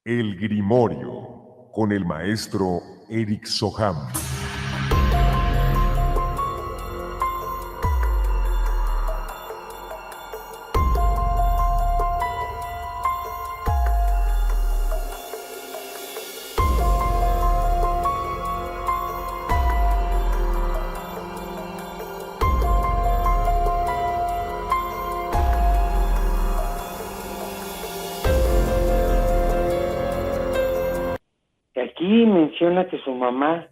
El Grimorio, con el maestro Eric Soham. Aquí menciona que su mamá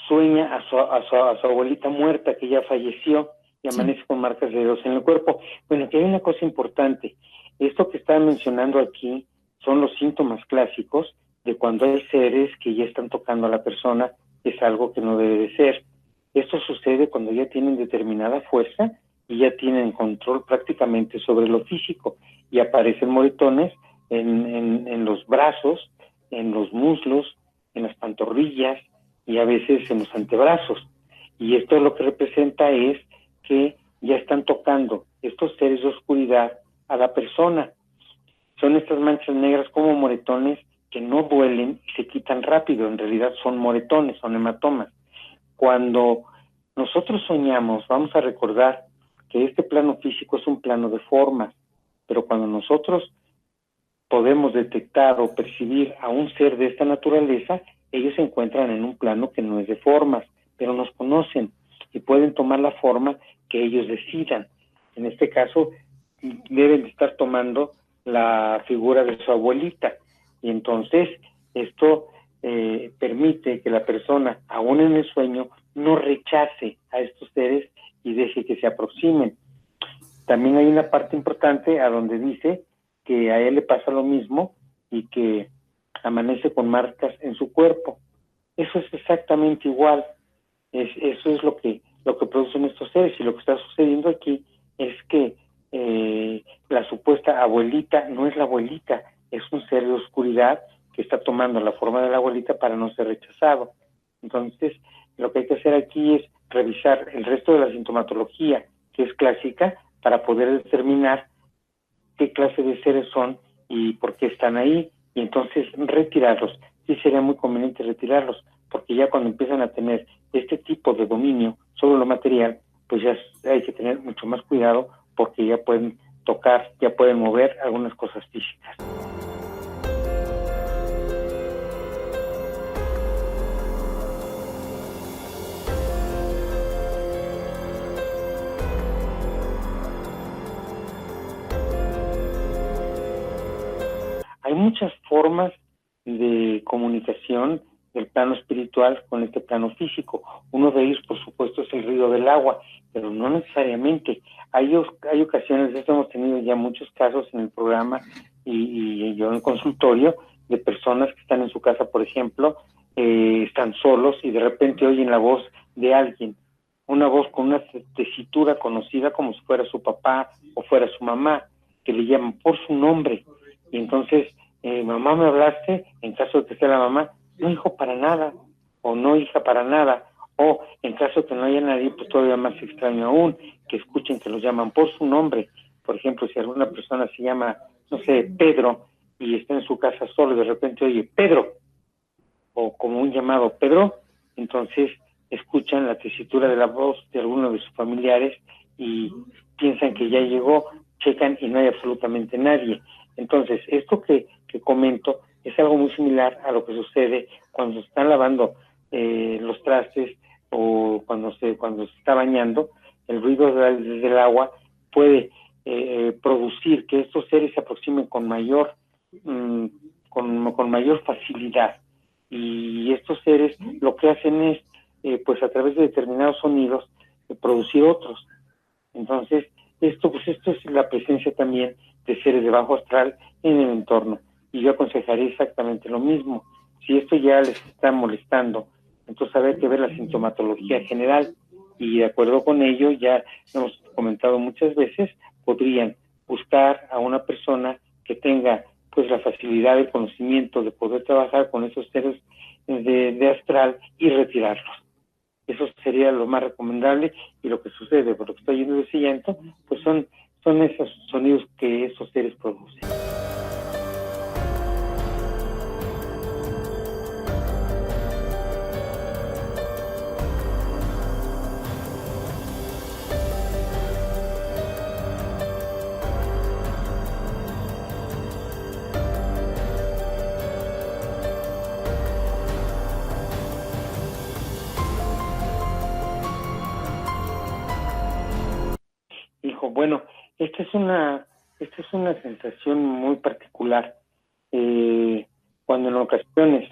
sueña a su abuelita muerta, que ya falleció, y amanece con marcas de dedos en el cuerpo. Bueno, aquí hay una cosa importante. Esto que está mencionando aquí son los síntomas clásicos de cuando hay seres que ya están tocando a la persona, es algo que no debe de ser. Esto sucede cuando ya tienen determinada fuerza y ya tienen control prácticamente sobre lo físico, y aparecen moretones en los brazos, en los muslos, en las pantorrillas y a veces en los antebrazos. Y esto lo que representa es que ya están tocando estos seres de oscuridad a la persona. Son estas manchas negras como moretones que no duelen y se quitan rápido. En realidad son moretones, son hematomas. Cuando nosotros soñamos, vamos a recordar que este plano físico es un plano de formas, pero cuando nosotros podemos detectar o percibir a un ser de esta naturaleza, ellos se encuentran en un plano que no es de formas, pero nos conocen y pueden tomar la forma que ellos decidan. En este caso, deben de estar tomando la figura de su abuelita, y entonces esto permite que la persona, aún en el sueño, no rechace a estos seres y deje que se aproximen. También hay una parte importante a donde dice que a él le pasa lo mismo y que amanece con marcas en su cuerpo. Eso es exactamente igual. Eso es lo que producen estos seres, y lo que está sucediendo aquí es que la supuesta abuelita no es la abuelita, es un ser de oscuridad que está tomando la forma de la abuelita para no ser rechazado. Entonces, lo que hay que hacer aquí es revisar el resto de la sintomatología, que es clásica, para poder determinar qué clase de seres son y por qué están ahí, y entonces retirarlos. Sí sería muy conveniente retirarlos, porque ya cuando empiezan a tener este tipo de dominio sobre lo material, pues ya hay que tener mucho más cuidado, porque ya pueden tocar, ya pueden mover algunas cosas físicas. Hay muchas formas de comunicación del plano espiritual con este plano físico. Uno de ellos, por supuesto, es el ruido del agua, pero no necesariamente. Hay ocasiones, esto hemos tenido ya muchos casos en el programa y yo en el consultorio, de personas que están en su casa, por ejemplo, están solos y de repente oyen la voz de alguien, una voz con una tesitura conocida como si fuera su papá o fuera su mamá, que le llaman por su nombre. Y entonces, mamá, ¿me hablaste? En caso de que sea la mamá, no, hijo, para nada, o no, hija, para nada, o en caso de que no haya nadie, pues todavía más extraño aún, que escuchen que los llaman por su nombre. Por ejemplo, si alguna persona se llama, no sé, Pedro, y está en su casa solo, y de repente oye, Pedro, o como un llamado Pedro, entonces escuchan la tesitura de la voz de alguno de sus familiares y piensan que ya llegó, checan y no hay absolutamente nadie. Entonces, esto que comento es algo muy similar a lo que sucede cuando se están lavando los trastes o cuando se está bañando. El ruido del agua puede producir que estos seres se aproximen con mayor facilidad, y estos seres lo que hacen es pues a través de determinados sonidos producir otros. Entonces esto es la presencia también de seres de bajo astral en el entorno, y yo aconsejaría exactamente lo mismo. Si esto ya les está molestando, entonces hay que ver la sintomatología general, y de acuerdo con ello, ya hemos comentado muchas veces, podrían buscar a una persona que tenga pues la facilidad, el conocimiento de poder trabajar con esos seres de astral y retirarlos. Eso sería lo más recomendable, y lo que sucede, por lo que estoy yendo de ese llanto, pues son esos sonidos que esos seres producen. Bueno, esta es una sensación muy particular. Cuando en ocasiones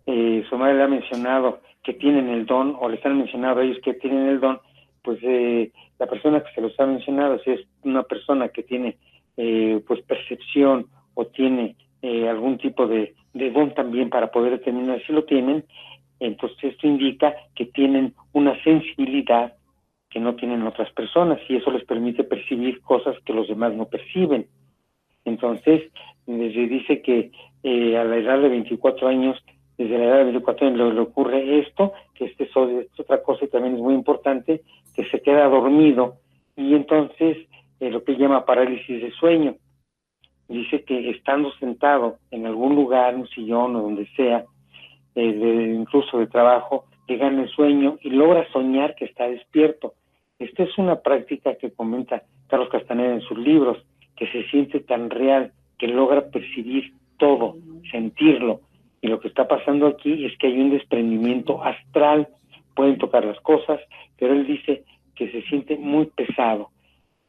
su madre le ha mencionado que tienen el don, o les han mencionado a ellos que tienen el don, pues la persona que se los ha mencionado, si es una persona que tiene pues percepción o tiene algún tipo de don también para poder determinar si lo tienen, entonces esto indica que tienen una sensibilidad que no tienen otras personas, y eso les permite percibir cosas que los demás no perciben. Entonces, se dice que a la edad de 24 años, desde la edad de 24 años le ocurre esto, que es otra cosa y también es muy importante, que se queda dormido, y entonces lo que él llama parálisis de sueño. Dice que estando sentado en algún lugar, un sillón o donde sea, incluso de trabajo, le gana el sueño y logra soñar que está despierto. Esta es una práctica que comenta Carlos Castaneda en sus libros, que se siente tan real, que logra percibir todo, sentirlo. Y lo que está pasando aquí es que hay un desprendimiento astral, pueden tocar las cosas, pero él dice que se siente muy pesado.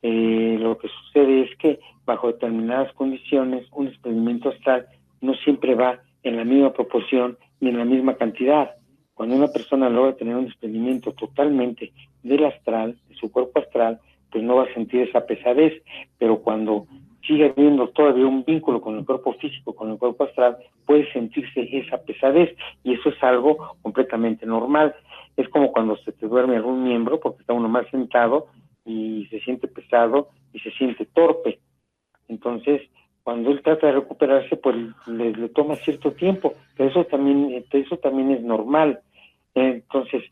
Lo que sucede es que bajo determinadas condiciones un desprendimiento astral no siempre va en la misma proporción ni en la misma cantidad. Cuando una persona logra tener un desprendimiento totalmente del astral, de su cuerpo astral, pues no va a sentir esa pesadez, pero cuando sigue habiendo todavía un vínculo con el cuerpo físico, con el cuerpo astral, puede sentirse esa pesadez, y eso es algo completamente normal. Es como cuando se te duerme algún miembro, porque está uno más sentado, y se siente pesado y se siente torpe. Entonces, cuando él trata de recuperarse, pues le toma cierto tiempo, pero eso también es normal. Entonces,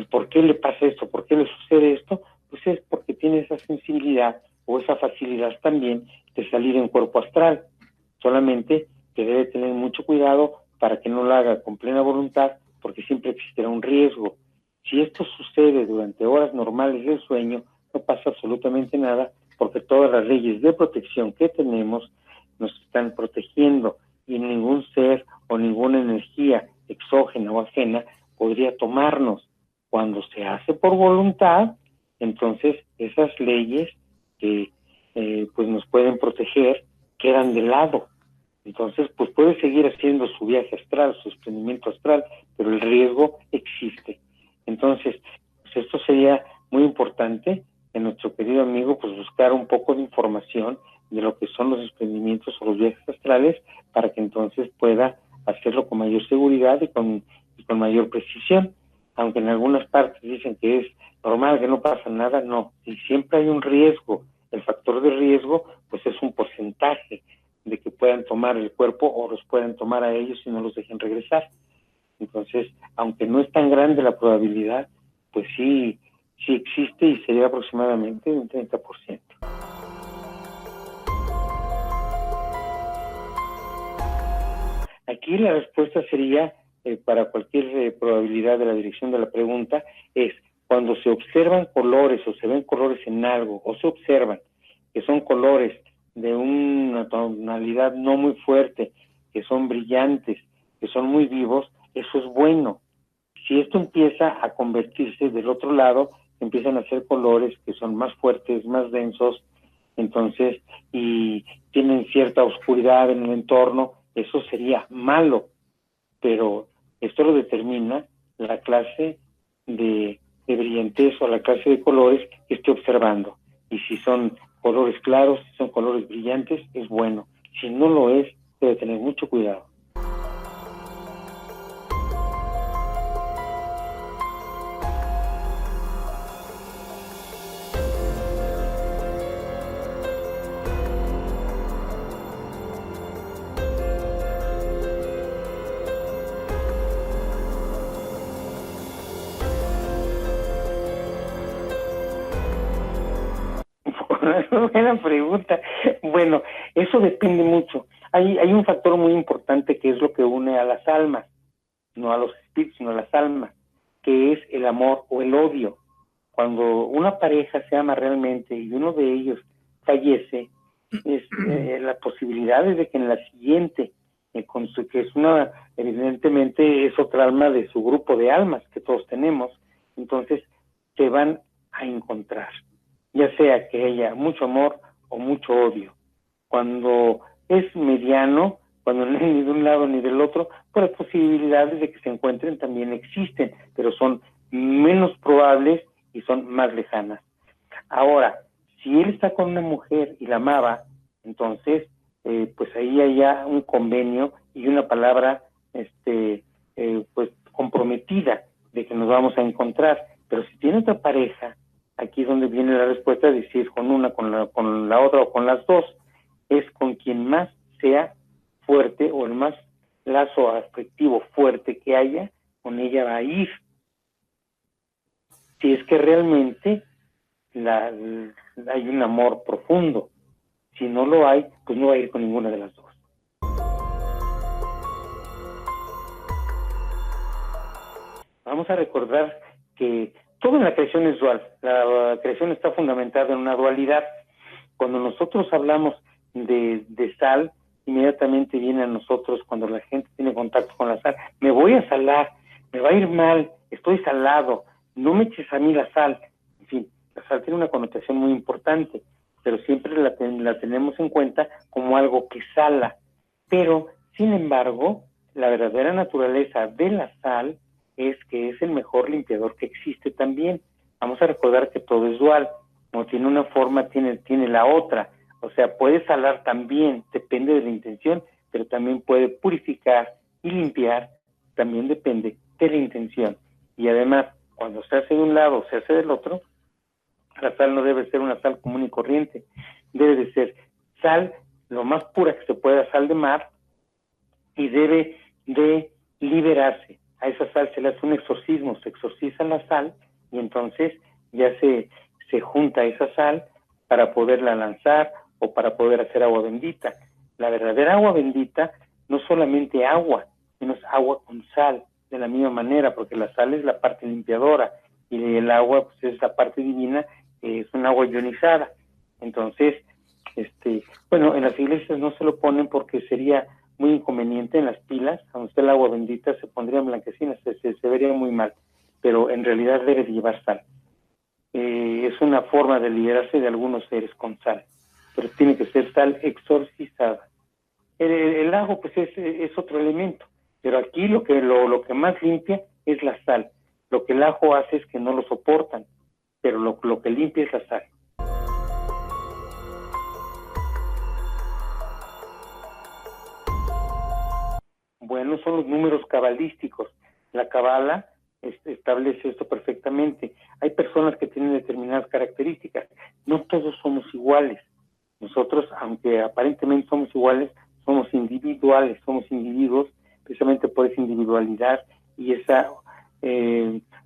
¿por qué le pasa esto? ¿Por qué le sucede esto? Pues es porque tiene esa sensibilidad o esa facilidad también de salir en cuerpo astral. Solamente que debe tener mucho cuidado para que no lo haga con plena voluntad, porque siempre existirá un riesgo. Si esto sucede durante horas normales del sueño, no pasa absolutamente nada, porque todas las leyes de protección que tenemos nos están protegiendo, y ningún ser o ninguna energía exógena o ajena podría tomarnos. Cuando se hace por voluntad, entonces esas leyes que pues nos pueden proteger quedan de lado. Entonces, pues puede seguir haciendo su viaje astral, su desprendimiento astral, pero el riesgo existe. Entonces, pues esto sería muy importante en nuestro querido amigo, pues buscar un poco de información de lo que son los desprendimientos o los viajes astrales, para que entonces pueda hacerlo con mayor seguridad y con mayor precisión. Aunque en algunas partes dicen que es normal, que no pasa nada, no. Y siempre hay un riesgo. El factor de riesgo, pues es un porcentaje de que puedan tomar el cuerpo o los puedan tomar a ellos y no los dejen regresar. Entonces, aunque no es tan grande la probabilidad, pues sí existe, y sería aproximadamente un 30%. Aquí la respuesta sería, para cualquier probabilidad de la dirección de la pregunta, es cuando se observan colores o se ven colores en algo, o se observan que son colores de una tonalidad no muy fuerte, que son brillantes, que son muy vivos, eso es bueno. Si esto empieza a convertirse del otro lado, empiezan a ser colores que son más fuertes, más densos, entonces, y tienen cierta oscuridad en el entorno, eso sería malo, pero esto lo determina la clase de brillantez o la clase de colores que esté observando. Y si son colores claros, si son colores brillantes, es bueno. Si no lo es, debe tener mucho cuidado. Buena pregunta. Bueno, eso depende mucho. Hay un factor muy importante que es lo que une a las almas, no a los espíritus, sino a las almas, que es el amor o el odio. Cuando una pareja se ama realmente y uno de ellos fallece, es la posibilidad de que en la siguiente, que es evidentemente es otra alma de su grupo de almas que todos tenemos, entonces se van a encontrar, ya sea que haya mucho amor o mucho odio. Cuando es mediano, cuando no hay ni de un lado ni del otro, pues las posibilidades de que se encuentren también existen, pero son menos probables y son más lejanas. Ahora, si él está con una mujer y la amaba, entonces, pues ahí hay ya un convenio y una palabra, pues comprometida de que nos vamos a encontrar. Pero si tiene otra pareja, aquí es donde viene la respuesta de si es con una, con la otra o con las dos, es con quien más sea fuerte o el más lazo afectivo fuerte que haya, con ella va a ir. Si es que realmente hay un amor profundo. Si no lo hay, pues no va a ir con ninguna de las dos. Vamos a recordar que todo en la creación es dual. La creación está fundamentada en una dualidad. Cuando nosotros hablamos de sal, inmediatamente viene a nosotros, cuando la gente tiene contacto con la sal, me voy a salar, me va a ir mal, estoy salado, no me eches a mí la sal. En fin, la sal tiene una connotación muy importante, pero siempre la tenemos en cuenta como algo que sala. Pero, sin embargo, la verdadera naturaleza de la sal es que es el mejor limpiador que existe también. Vamos a recordar que todo es dual. Como tiene una forma, tiene la otra. O sea, puede salar también, depende de la intención, pero también puede purificar y limpiar, también depende de la intención. Y además, cuando se hace de un lado o se hace del otro, la sal no debe ser una sal común y corriente, debe de ser sal lo más pura que se pueda, sal de mar, y debe de liberarse. A esa sal se le hace un exorcismo, se exorciza la sal y entonces ya se junta esa sal para poderla lanzar o para poder hacer agua bendita. La verdadera agua bendita no solamente agua, sino es agua con sal, de la misma manera, porque la sal es la parte limpiadora y el agua pues es la parte divina, es un agua ionizada. Entonces, bueno, en las iglesias no se lo ponen porque sería muy inconveniente. En las pilas, donde está el agua bendita, se pondrían blanquecinas, se vería muy mal, pero en realidad debe de llevar sal. Es una forma de liberarse de algunos seres con sal, pero tiene que ser sal exorcizada. El agua pues es otro elemento, pero aquí lo que más limpia es la sal. Lo que el ajo hace es que no lo soportan, pero lo que limpia es la sal. Bueno, son los números cabalísticos. La cabala establece esto perfectamente. Hay personas que tienen determinadas características. No todos somos iguales. Nosotros, aunque aparentemente somos iguales, somos individuales, somos individuos precisamente por esa individualidad y esa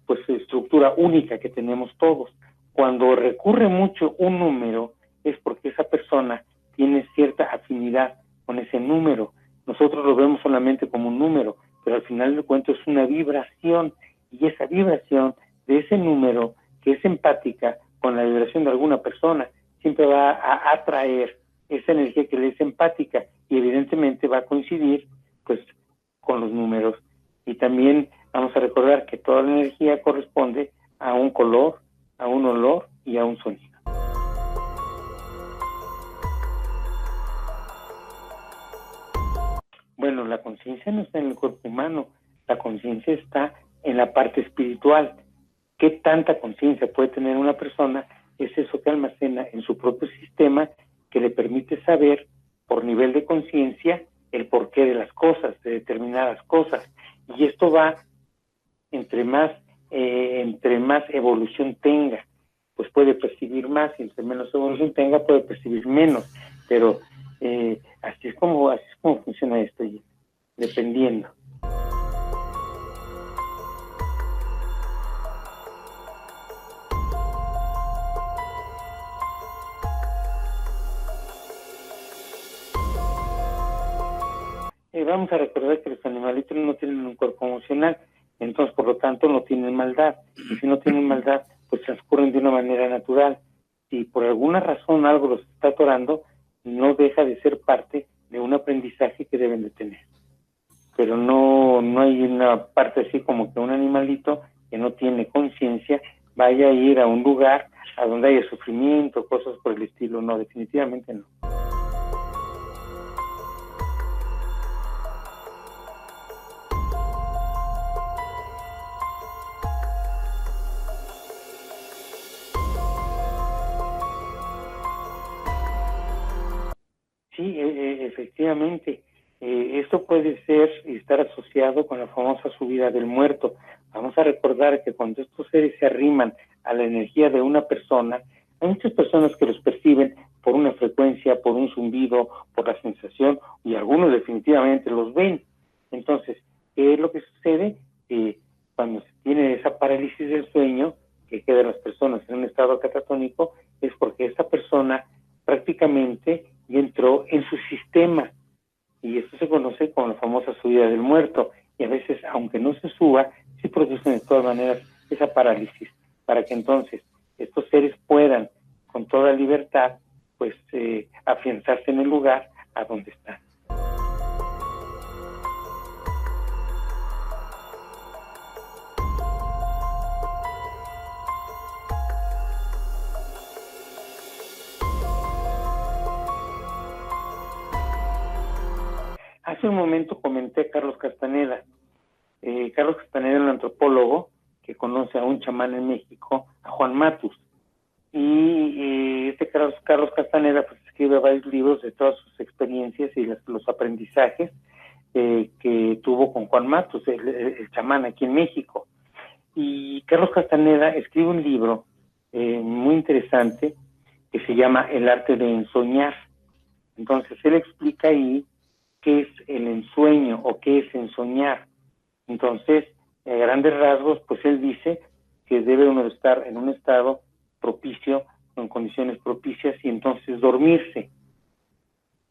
pues estructura única que tenemos todos. Cuando recurre mucho un número es porque esa persona tiene cierta afinidad con ese número. Nosotros lo vemos solamente como un número, pero al final del cuento es una vibración, y esa vibración de ese número, que es empática con la vibración de alguna persona, siempre va a atraer esa energía que le es empática, y evidentemente va a coincidir pues con los números. Y también vamos a recordar que toda la energía corresponde a un color, a un olor y a un sonido. Bueno, la conciencia no está en el cuerpo humano, la conciencia está en la parte espiritual. ¿Qué tanta conciencia puede tener una persona? Es eso que almacena en su propio sistema, que le permite saber por nivel de conciencia el porqué de las cosas, de determinadas cosas. Y esto va entre más evolución tenga, pues puede percibir más, y entre menos evolución tenga puede percibir menos. Pero así es como funciona esto, dependiendo. Vamos a recordar que los animalitos no tienen un cuerpo emocional, entonces por lo tanto no tienen maldad, y si no tienen maldad, pues transcurren de una manera natural. Si por alguna razón algo los está atorando, no deja de ser parte de un aprendizaje que deben de tener. Pero no hay una parte así como que un animalito que no tiene conciencia vaya a ir a un lugar a donde haya sufrimiento, cosas por el estilo. No, definitivamente no. Sí, efectivamente. Esto puede ser y estar asociado con la famosa subida del muerto. Vamos a recordar que cuando estos seres se arriman a la energía de una persona, hay muchas personas que los perciben por una frecuencia, por un zumbido, por la sensación, y algunos definitivamente los ven. Entonces, ¿qué es lo que sucede? Cuando se tiene esa parálisis del sueño, que quedan las personas en un estado catatónico, es porque esa persona prácticamente entró en su sistema, y esto se conoce como la famosa subida del muerto, y a veces, aunque no se suba, sí producen de todas maneras esa parálisis, para que entonces estos seres puedan, con toda libertad, pues afianzarse en el lugar a donde están. Hace un momento comenté a Carlos Castaneda. Carlos Castaneda es un antropólogo que conoce a un chamán en México, a Juan Matus. Y este Carlos Castaneda pues escribe varios libros de todas sus experiencias y los aprendizajes que tuvo con Juan Matus, el chamán aquí en México. Y Carlos Castaneda escribe un libro muy interesante que se llama El arte de ensoñar. Entonces él explica ahí qué es el ensueño o qué es ensoñar. Entonces, a grandes rasgos, pues él dice que debe uno estar en un estado propicio, con condiciones propicias, y entonces dormirse,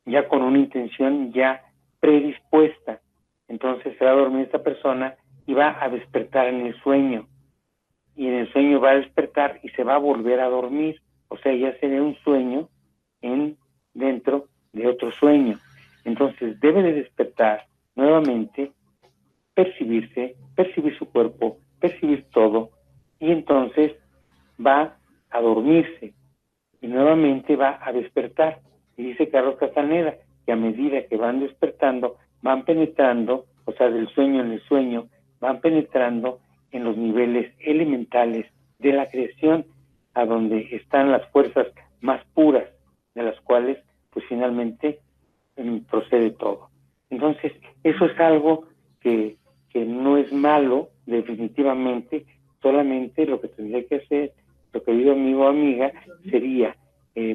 ya con una intención ya predispuesta. Entonces se va a dormir esta persona y va a despertar en el sueño. Y en el sueño va a despertar y se va a volver a dormir. O sea, ya sería un sueño dentro de otro sueño. Entonces debe de despertar nuevamente, percibirse, percibir su cuerpo, percibir todo, y entonces va a dormirse y nuevamente va a despertar. Y dice Carlos Castaneda que a medida que van despertando, van penetrando, o sea, del sueño en el sueño, van penetrando en los niveles elementales de la creación, a donde están las fuerzas más puras, de las cuales pues finalmente procede todo. Entonces, eso es algo que no es malo, definitivamente. Solamente lo que tendría que hacer, lo querido amigo o amiga, sería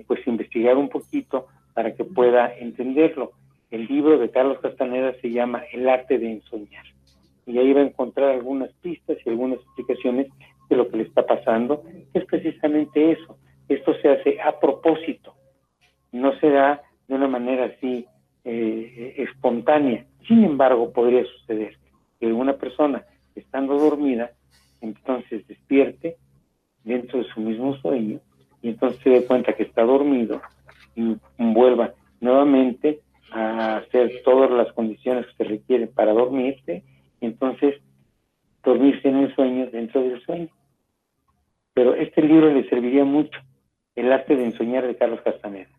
pues investigar un poquito para que pueda entenderlo. El libro de Carlos Castaneda se llama El arte de ensoñar, y ahí va a encontrar algunas pistas y algunas explicaciones de lo que le está pasando. Es precisamente eso. Esto se hace a propósito, no se da de una manera así espontánea. Sin embargo, podría suceder que una persona, estando dormida, entonces despierte dentro de su mismo sueño, y entonces se dé cuenta que está dormido y vuelva nuevamente a hacer todas las condiciones que se requieren para dormirse, y entonces dormirse en el sueño dentro del sueño. Pero este libro le serviría mucho, El arte de ensoñar, de Carlos Castaneda.